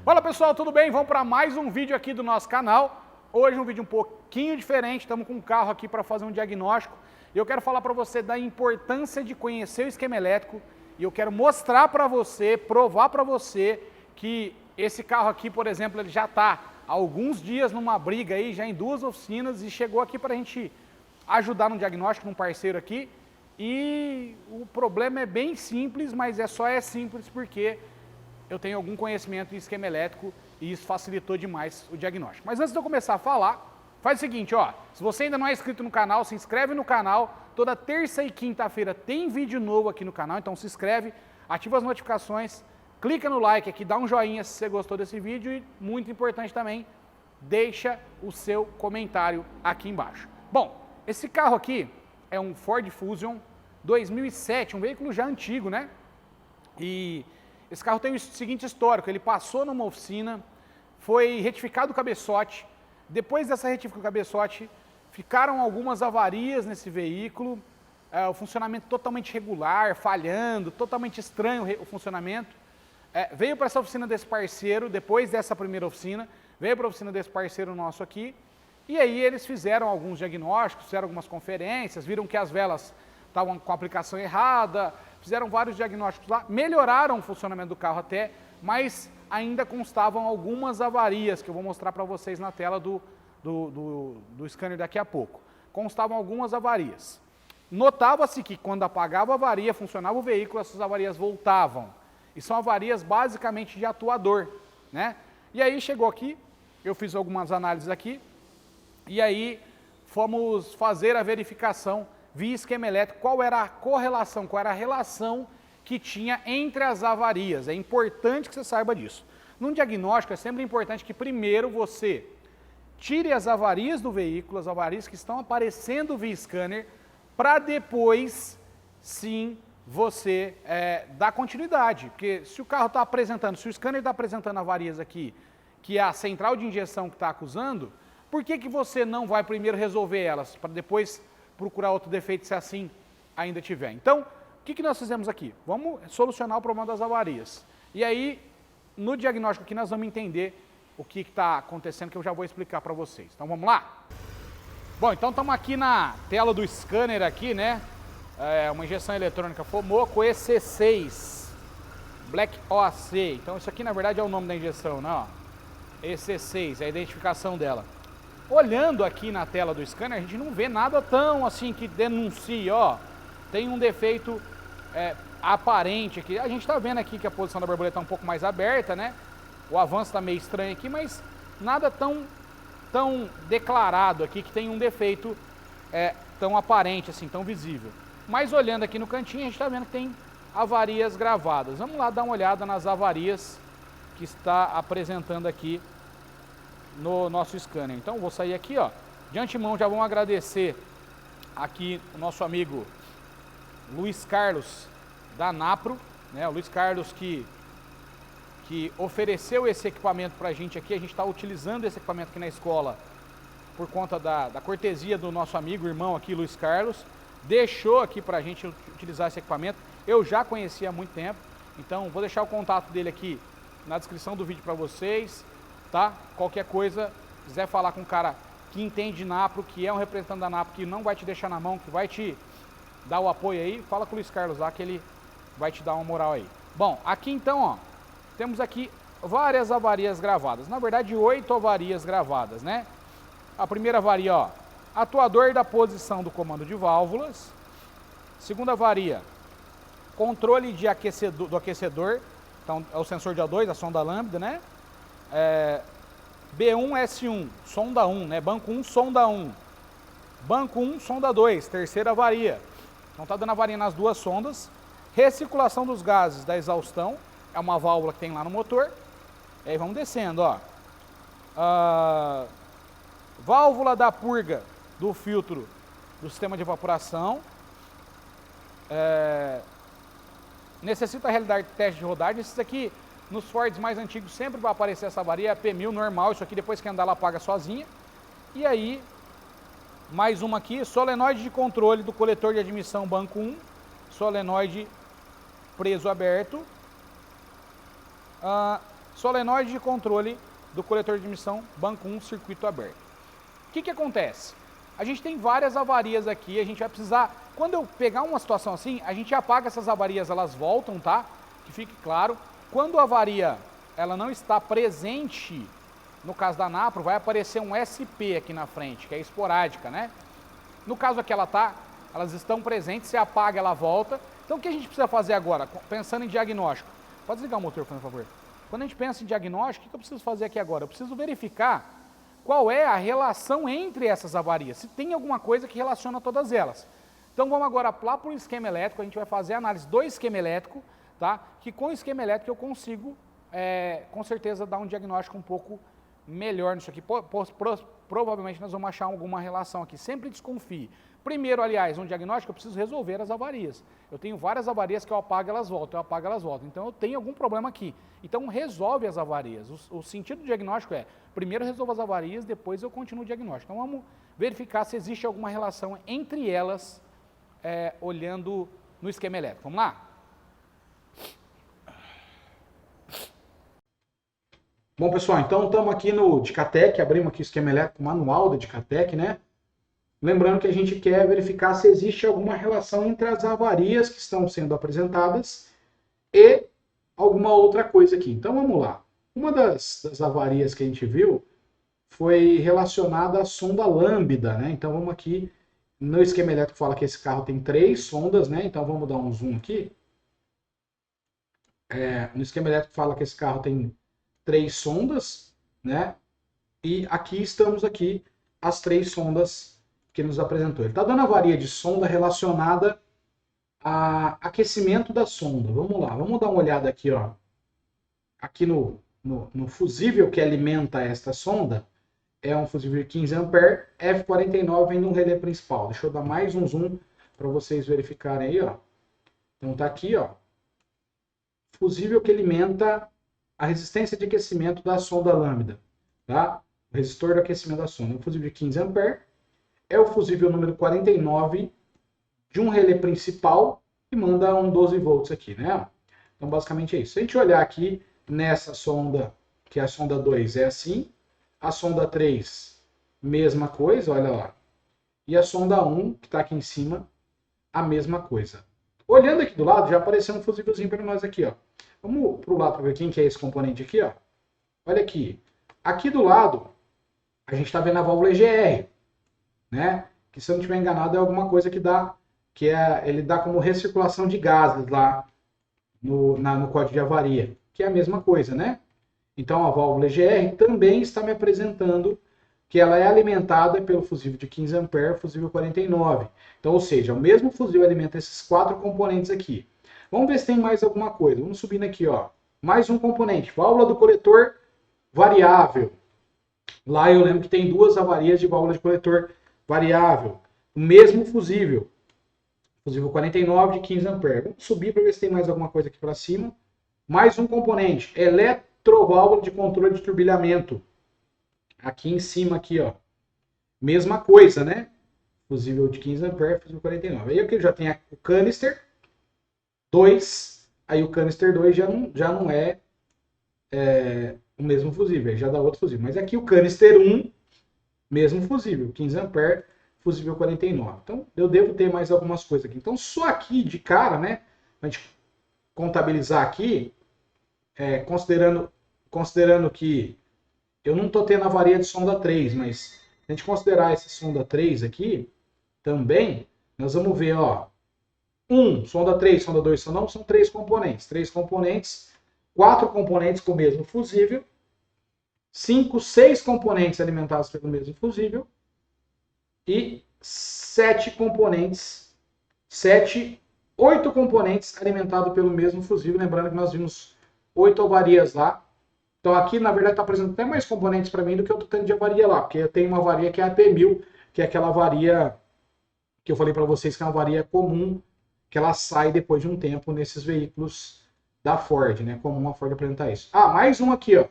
Fala pessoal, tudo bem? Vamos para mais um vídeo aqui do nosso canal. Hoje um vídeo um pouquinho diferente, estamos com um carro aqui para fazer um diagnóstico. E eu quero falar para você da importância de conhecer o esquema elétrico. E eu quero mostrar para você, provar para você que esse carro aqui, por exemplo, ele já está há alguns dias numa briga aí, já em 2 oficinas e chegou aqui para a gente ajudar no diagnóstico, num parceiro aqui. E o problema é bem simples, mas só é simples porque eu tenho algum conhecimento em esquema elétrico e isso facilitou demais o diagnóstico. Mas antes de eu começar a falar, faz o seguinte, ó, se você ainda não é inscrito no canal, se inscreve no canal. Toda terça e quinta-feira tem vídeo novo aqui no canal, então se inscreve, ativa as notificações, clica no like aqui, dá um joinha se você gostou desse vídeo e, muito importante também, deixa o seu comentário aqui embaixo. Bom, esse carro aqui é um Ford Fusion 2007, um veículo já antigo, né? E esse carro tem o seguinte histórico, ele passou numa oficina, foi retificado o cabeçote, depois dessa retificação do cabeçote, ficaram algumas avarias nesse veículo, o funcionamento totalmente irregular, falhando, totalmente estranho o funcionamento. Veio para essa oficina desse parceiro, depois dessa primeira oficina, veio para a oficina desse parceiro nosso aqui, e aí eles fizeram alguns diagnósticos, fizeram algumas conferências, viram que as velas estavam com a aplicação errada, fizeram vários diagnósticos lá, melhoraram o funcionamento do carro até, mas ainda constavam algumas avarias, que eu vou mostrar para vocês na tela do scanner daqui a pouco. Constavam algumas avarias. Notava-se que quando apagava a avaria, funcionava o veículo, essas avarias voltavam. E são avarias basicamente de atuador, né? E aí chegou aqui, eu fiz algumas análises aqui, e aí fomos fazer a verificação via esquema elétrico, qual era a correlação, qual era a relação que tinha entre as avarias. É importante que você saiba disso. Num diagnóstico é sempre importante que primeiro você tire as avarias do veículo, as avarias que estão aparecendo via scanner, para depois, sim, você dar continuidade. Porque se o carro está apresentando, se o scanner está apresentando avarias aqui, que é a central de injeção que está acusando, por que você não vai primeiro resolver elas, para depois procurar outro defeito se assim ainda tiver? Então, o que nós fizemos aqui? Vamos solucionar o problema das avarias. E aí, no diagnóstico aqui, nós vamos entender o que está acontecendo, que eu já vou explicar para vocês. Então, vamos lá? Bom, então estamos aqui na tela do scanner aqui, né? Uma injeção eletrônica Fomoco EC6 Black OAC. Então, isso aqui, na verdade, é o nome da injeção, né? Ó, EC6, é a identificação dela. Olhando aqui na tela do scanner, a gente não vê nada tão assim que denuncie, ó, tem um defeito aparente aqui. A gente está vendo aqui que a posição da borboleta está um pouco mais aberta, né? O avanço está meio estranho aqui, mas nada tão declarado aqui que tem um defeito tão aparente, assim, tão visível. Mas olhando aqui no cantinho, a gente está vendo que tem avarias gravadas. Vamos lá dar uma olhada nas avarias que está apresentando aqui no nosso scanner. Então vou sair aqui, ó. De antemão já vamos agradecer aqui o nosso amigo Luiz Carlos da Napro, né? O Luiz Carlos que ofereceu esse equipamento para a gente aqui. A gente está utilizando esse equipamento aqui na escola por conta da cortesia do nosso amigo, irmão aqui, Luiz Carlos. Deixou aqui para a gente utilizar esse equipamento. Eu já conhecia há muito tempo, então vou deixar o contato dele aqui na descrição do vídeo para vocês. Tá? Qualquer coisa, quiser falar com um cara que entende de Napro, que é um representante da Napro, que não vai te deixar na mão, que vai te dar o apoio aí, fala com o Luiz Carlos lá, que ele vai te dar uma moral aí. Bom, aqui então, ó, temos aqui várias avarias gravadas, na verdade 8 avarias gravadas, né? A primeira avaria, ó, atuador da posição do comando de válvulas. Segunda avaria, controle de do aquecedor, então é o sensor de O2, a sonda lambda, né? B1S1, sonda 1, né? Banco 1, sonda 1. Banco 1, sonda 2, terceira avaria. Então está dando avaria nas duas sondas. Recirculação dos gases da exaustão, é uma válvula que tem lá no motor. E aí vamos descendo, ó. Válvula da purga do filtro do sistema de evaporação. Necessita realizar teste de rodagem. Esses aqui, nos Fords mais antigos, sempre vai aparecer essa avaria, é P1000 normal, isso aqui depois que andar ela apaga sozinha. E aí, mais uma aqui, solenoide de controle do coletor de admissão banco 1, solenoide preso aberto. solenoide de controle do coletor de admissão, banco 1, circuito aberto. O que acontece? A gente tem várias avarias aqui, a gente vai precisar, quando eu pegar uma situação assim, a gente apaga essas avarias, elas voltam, tá? Que fique claro. Quando a avaria ela não está presente, no caso da Napro, vai aparecer um SP aqui na frente, que é esporádica, né? No caso aqui elas estão presentes, você apaga, ela volta. Então o que a gente precisa fazer agora, pensando em diagnóstico? Pode desligar o motor, por favor. Quando a gente pensa em diagnóstico, o que eu preciso fazer aqui agora? Eu preciso verificar qual é a relação entre essas avarias, se tem alguma coisa que relaciona todas elas. Então vamos agora lá para o esquema elétrico, a gente vai fazer a análise do esquema elétrico, tá? Que com o esquema elétrico eu consigo, com certeza, dar um diagnóstico um pouco melhor nisso aqui. Provavelmente nós vamos achar alguma relação aqui, sempre desconfie. Primeiro, aliás, um diagnóstico, eu preciso resolver as avarias. Eu tenho várias avarias que eu apago, elas voltam, eu apago, elas voltam. Então eu tenho algum problema aqui. Então resolve as avarias. O sentido do diagnóstico é, primeiro resolvo as avarias, depois eu continuo o diagnóstico. Então vamos verificar se existe alguma relação entre elas, olhando no esquema elétrico. Vamos lá? Bom, pessoal, então estamos aqui no Dicatec, abrimos aqui o esquema elétrico manual do Dicatec, né? Lembrando que a gente quer verificar se existe alguma relação entre as avarias que estão sendo apresentadas e alguma outra coisa aqui. Então vamos lá. Uma das avarias que a gente viu foi relacionada à sonda lambda, né? Então vamos aqui, no esquema elétrico fala que esse carro tem 3 sondas, né? Então vamos dar um zoom aqui. No esquema elétrico fala que esse carro tem 3 sondas, né? E aqui estamos aqui as 3 sondas que ele nos apresentou. Ele está dando avaria de sonda relacionada a aquecimento da sonda. Vamos lá, vamos dar uma olhada aqui, ó. Aqui no fusível que alimenta esta sonda, é um fusível de 15 A, F49 vem no relé principal. Deixa eu dar mais um zoom para vocês verificarem aí, ó. Então tá aqui, ó. Fusível que alimenta a resistência de aquecimento da sonda lambda, tá? O resistor de aquecimento da sonda. Um fusível de 15 A, é o fusível número 49 de um relé principal e manda um 12 volts aqui, né? Então, basicamente é isso. Se a gente olhar aqui nessa sonda, que é a sonda 2, é assim. A sonda 3, mesma coisa, olha lá. E a sonda 1, que está aqui em cima, a mesma coisa. Olhando aqui do lado, já apareceu um fusívelzinho para nós aqui, ó. Vamos para o lado para ver quem que é esse componente aqui, ó. Olha aqui. Aqui do lado, a gente está vendo a válvula EGR, né? Que, se eu não estiver enganado, é alguma coisa que dá, ele dá como recirculação de gases lá no código de avaria, que é a mesma coisa, né? Então a válvula EGR também está me apresentando que ela é alimentada pelo fusível de 15 A, fusível 49. Então, ou seja, o mesmo fusível alimenta esses 4 componentes aqui. Vamos ver se tem mais alguma coisa. Vamos subindo aqui, ó. Mais um componente, válvula do coletor variável. Lá eu lembro que tem 2 avarias de válvula de coletor variável. O mesmo fusível. Fusível 49 de 15 A. Vamos subir para ver se tem mais alguma coisa aqui para cima. Mais um componente. Eletroválvula de controle de turbilhamento. Aqui em cima, aqui, ó. Mesma coisa, né? Fusível de 15 A, fusível 49. Aí aqui eu já tenho o canister 2. Aí o canister 2 já não é o mesmo fusível. Já dá outro fusível. Mas aqui o canister 1, mesmo fusível. 15 A, fusível 49. Então, eu devo ter mais algumas coisas aqui. Então, só aqui de cara, né? A gente contabilizar aqui, considerando que eu não estou tendo avaria de sonda 3, mas se a gente considerar esse sonda 3 aqui, também, nós vamos ver, ó, sonda 3, sonda 2, sonda 1, são 3 componentes. 3 componentes, 4 componentes com o mesmo fusível, 5, 6 componentes alimentados pelo mesmo fusível, e 8 componentes alimentados pelo mesmo fusível. Lembrando que nós vimos 8 avarias lá. Então aqui, na verdade, está apresentando até mais componentes para mim do que eu estou tendo de avaria lá. Porque eu tenho uma avaria que é a T1000, que é aquela avaria que eu falei para vocês que é uma avaria comum, que ela sai depois de um tempo nesses veículos da Ford, né? Comum a Ford apresentar isso. Mais um aqui, ó.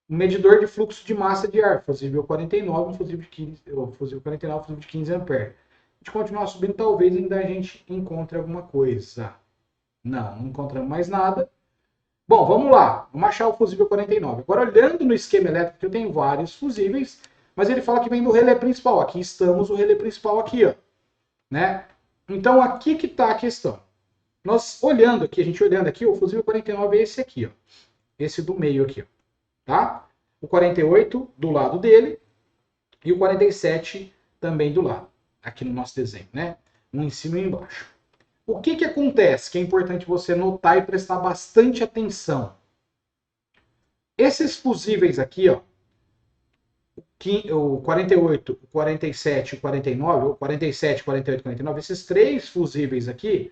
Um medidor de fluxo de massa de ar, fusível 49, fusível de 15, fusível 49, fusível de 15 A. A gente continuar subindo, talvez ainda a gente encontre alguma coisa. Não encontramos mais nada. Bom, vamos lá. Vamos achar o fusível 49. Agora, olhando no esquema elétrico, eu tenho vários fusíveis, mas ele fala que vem do relé principal. Aqui estamos, o relé principal aqui, ó. Né? Então, aqui que está a questão. Nós olhando aqui, a gente olhando aqui, o fusível 49 é esse aqui, ó. Esse do meio aqui, ó. Tá? O 48 do lado dele e o 47 também do lado. Aqui no nosso desenho, né? Um em cima e um embaixo. O que acontece que é importante você notar e prestar bastante atenção? Esses fusíveis aqui, ó, o 48, o 47 e o 49, o 47, 48 e 49, esses três fusíveis aqui,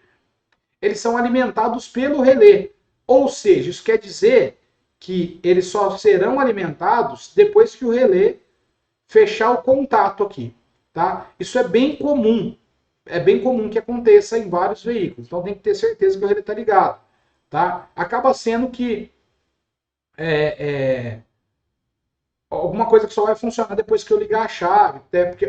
eles são alimentados pelo relé. Ou seja, isso quer dizer que eles só serão alimentados depois que o relé fechar o contato aqui. Tá? Isso é bem comum. É bem comum que aconteça em vários veículos. Então tem que ter certeza que o relé está ligado. Tá? Acaba sendo que alguma coisa que só vai funcionar depois que eu ligar a chave,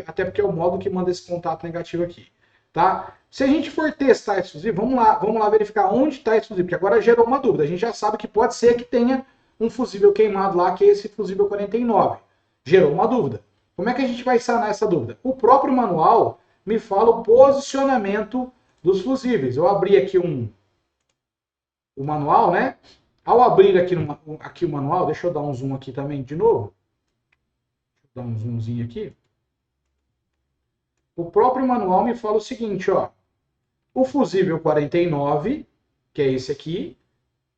até porque é o modo que manda esse contato negativo aqui. Tá? Se a gente for testar esse fusível, vamos lá verificar onde está esse fusível, porque agora gerou uma dúvida. A gente já sabe que pode ser que tenha um fusível queimado lá, que é esse fusível 49. Gerou uma dúvida. Como é que a gente vai sanar essa dúvida? O próprio manual me fala o posicionamento dos fusíveis. Eu abri aqui o manual, né? Ao abrir aqui o manual, deixa eu dar um zoom aqui também de novo. Dar um zoomzinho aqui. O próprio manual me fala o seguinte, ó. O fusível 49, que é esse aqui,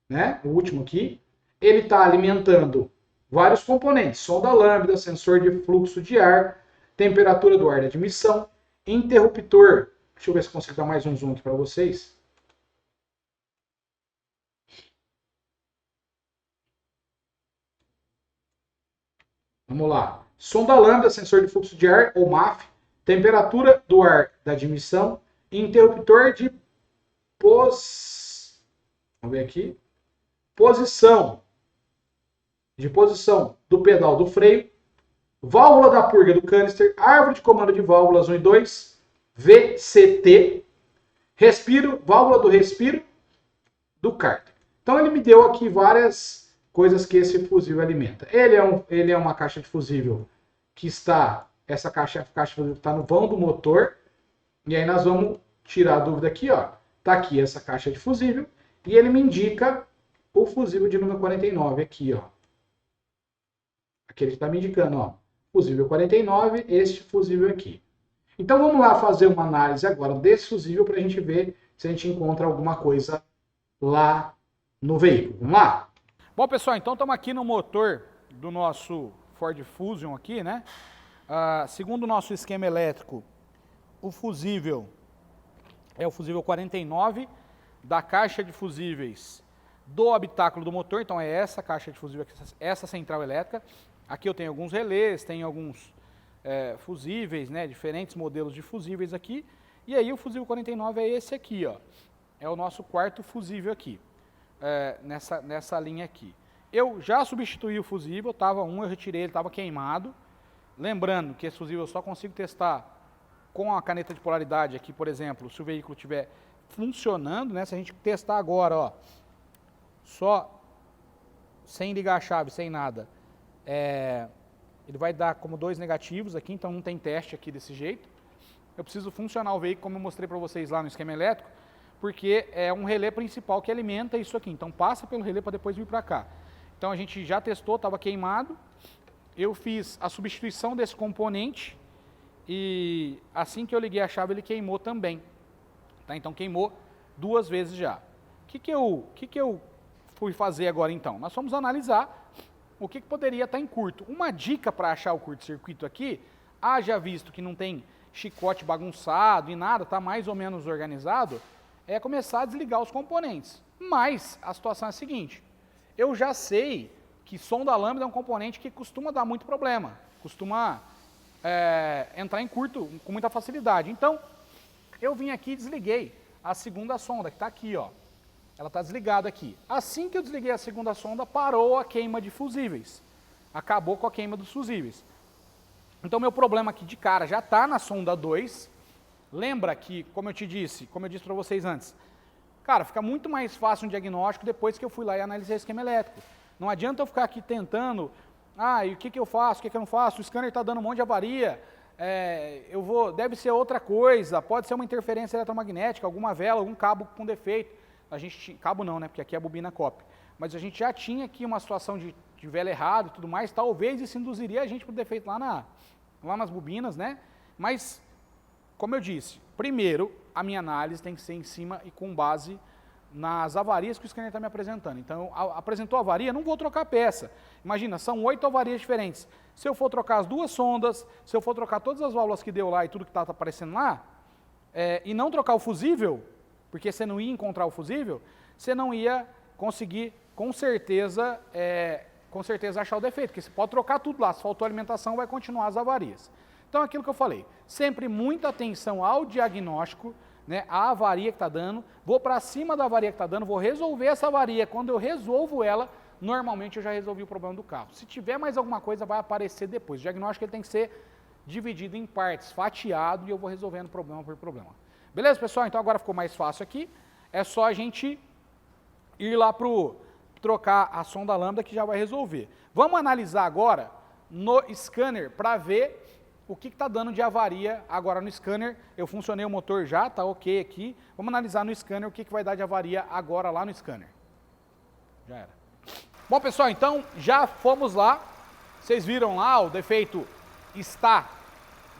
né? O último aqui, ele está alimentando vários componentes: sonda lambda, sensor de fluxo de ar, temperatura do ar de admissão, interruptor. Deixa eu ver se consigo dar mais um zoom aqui para vocês. Vamos lá. Sonda lambda, sensor de fluxo de ar, ou MAF, temperatura do ar da admissão, interruptor de vamos ver aqui. Posição do pedal do freio, válvula da purga do canister, árvore de comando de válvulas 1 e 2, VCT, respiro, válvula do respiro do cárter. Então ele me deu aqui várias coisas que esse fusível alimenta. Ele é uma caixa de fusível que está, essa caixa de fusível está no vão do motor, e aí nós vamos tirar a dúvida aqui, ó. Tá aqui essa caixa de fusível, e ele me indica o fusível de número 49 aqui, ó. Aqui ele está me indicando, ó. Fusível 49, este fusível aqui. Então vamos lá fazer uma análise agora desse fusível para a gente ver se a gente encontra alguma coisa lá no veículo. Vamos lá? Bom, pessoal, então estamos aqui no motor do nosso Ford Fusion aqui, né? Segundo o nosso esquema elétrico, o fusível é o fusível 49 da caixa de fusíveis do habitáculo do motor. Então é essa caixa de fusível, essa central elétrica. Aqui eu tenho alguns relés, tenho alguns fusíveis, né? Diferentes modelos de fusíveis aqui. E aí o fusível 49 é esse aqui, ó. É o nosso quarto fusível aqui, nessa linha aqui. Eu já substituí o fusível, estava eu retirei, ele estava queimado. Lembrando que esse fusível eu só consigo testar com a caneta de polaridade aqui, por exemplo, se o veículo estiver funcionando, né? Se a gente testar agora, ó, só sem ligar a chave, sem nada, ele vai dar como 2 negativos aqui, então não tem teste aqui desse jeito. Eu preciso funcionar o veículo, como eu mostrei para vocês lá no esquema elétrico, porque é um relé principal que alimenta isso aqui. Então passa pelo relé para depois vir para cá. Então a gente já testou, estava queimado. Eu fiz a substituição desse componente e assim que eu liguei a chave ele queimou também. Tá? Então queimou 2 vezes já. O que eu fui fazer agora então? Nós vamos analisar o que poderia estar em curto. Uma dica para achar o curto-circuito aqui, haja visto que não tem chicote bagunçado e nada, está mais ou menos organizado, é começar a desligar os componentes. Mas a situação é a seguinte: eu já sei que sonda lambda é um componente que costuma dar muito problema, costuma entrar em curto com muita facilidade. Então, eu vim aqui e desliguei a segunda sonda, que está aqui, ó. Ela está desligada aqui. Assim que eu desliguei a segunda sonda, parou a queima de fusíveis. Acabou com a queima dos fusíveis. Então, meu problema aqui de cara já está na sonda 2. Lembra que, como eu disse para vocês antes, Cara, fica muito mais fácil um diagnóstico depois que eu fui lá e analisei o esquema elétrico. Não adianta eu ficar aqui tentando, e o que eu faço, o que eu não faço, o scanner está dando um monte de avaria, deve ser outra coisa, pode ser uma interferência eletromagnética, alguma vela, algum cabo com defeito. Cabo não, né, porque aqui é a bobina COP. Mas a gente já tinha aqui uma situação de vela errada e tudo mais, talvez isso induziria a gente para o defeito lá nas bobinas, né? Mas, como eu disse, primeiro, a minha análise tem que ser em cima e com base nas avarias que o scanner está me apresentando. Então, apresentou avaria, não vou trocar a peça. Imagina, são 8 avarias diferentes. Se eu for trocar as 2 sondas, se eu for trocar todas as válvulas que deu lá e tudo que está aparecendo lá, e não trocar o fusível, porque você não ia encontrar o fusível, você não ia conseguir, com certeza achar o defeito, porque você pode trocar tudo lá, se faltou alimentação, vai continuar as avarias. Então, aquilo que eu falei, sempre muita atenção ao diagnóstico, né, a avaria que está dando, vou para cima da avaria que está dando, vou resolver essa avaria. Quando eu resolvo ela, normalmente eu já resolvi o problema do carro. Se tiver mais alguma coisa, vai aparecer depois. O diagnóstico ele tem que ser dividido em partes, fatiado, e eu vou resolvendo problema por problema. Beleza, pessoal? Então agora ficou mais fácil aqui. É só a gente ir lá para trocar a sonda lambda que já vai resolver. Vamos analisar agora no scanner para ver o que está dando de avaria agora no scanner. Eu funcionei o motor já, está ok aqui. Vamos analisar no scanner o que vai dar de avaria agora lá no scanner. Já era. Bom, pessoal, então já fomos lá. Vocês viram lá, o defeito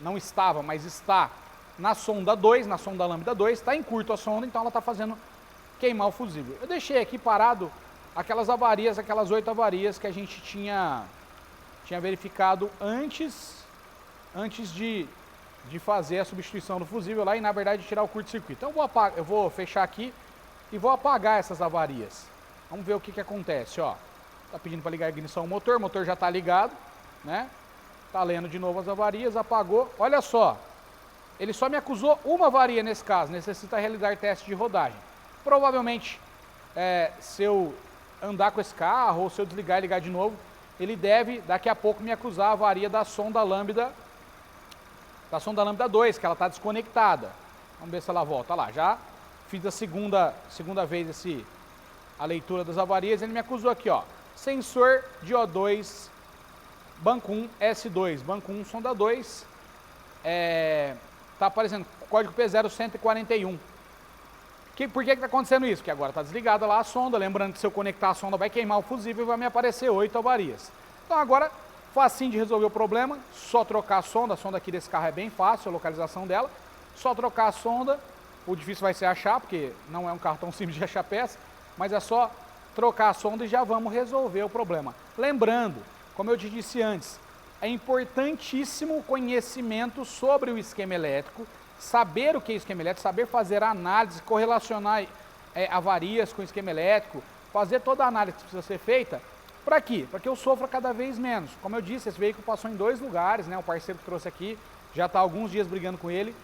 não estava, mas está na sonda 2, na sonda lambda 2. Está em curto a sonda, então ela está fazendo queimar o fusível. Eu deixei aqui parado aquelas avarias, aquelas 8 avarias que a gente tinha verificado antes de fazer a substituição do fusível lá e, na verdade, tirar o curto-circuito. Então, eu vou fechar aqui e vou apagar essas avarias. Vamos ver o que acontece, ó. Tá pedindo para ligar a ignição do motor, o motor já está ligado, né? Tá lendo de novo as avarias, apagou. Olha só, ele só me acusou uma avaria nesse caso, necessita realizar teste de rodagem. Provavelmente, se eu andar com esse carro ou se eu desligar e ligar de novo, ele deve, daqui a pouco, me acusar a avaria da sonda lambda 2, que ela está desconectada. Vamos ver se ela volta. Olha lá, já fiz a segunda vez a leitura das avarias, ele me acusou aqui, ó. Sensor de O2, banco 1, S2, banco 1, sonda 2, está aparecendo código P0141. Por que está acontecendo isso? Porque agora está desligada lá a sonda, lembrando que se eu conectar a sonda vai queimar o fusível e vai me aparecer 8 avarias. Então agora, facinho de resolver o problema, só trocar a sonda aqui desse carro é bem fácil, a localização dela, só trocar a sonda, o difícil vai ser achar, porque não é um carro tão simples de achar peça, mas é só trocar a sonda e já vamos resolver o problema. Lembrando, como eu te disse antes, é importantíssimo o conhecimento sobre o esquema elétrico, saber o que é esquema elétrico, saber fazer a análise, correlacionar avarias com o esquema elétrico, fazer toda a análise que precisa ser feita. Para quê? Para que eu sofra cada vez menos. Como eu disse, esse veículo passou em 2 lugares, né? O parceiro que trouxe aqui já está há alguns dias brigando com ele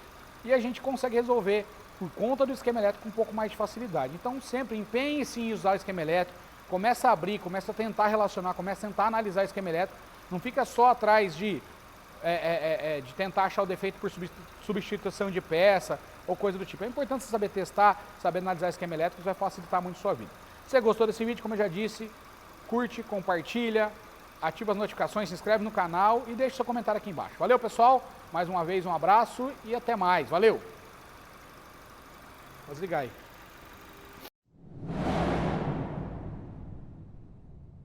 e a gente consegue resolver por conta do esquema elétrico com um pouco mais de facilidade. Então sempre empenhe-se em usar o esquema elétrico, começa a abrir, começa a tentar relacionar, começa a tentar analisar o esquema elétrico, não fica só atrás de tentar achar o defeito por substituição de peça ou coisa do tipo. É importante você saber testar, saber analisar o esquema elétrico, isso vai facilitar muito a sua vida. Se você gostou desse vídeo, como eu já disse, curte, compartilha, ativa as notificações, se inscreve no canal e deixa seu comentário aqui embaixo. Valeu, pessoal, mais uma vez um abraço e até mais. Valeu! Vou desligar aí.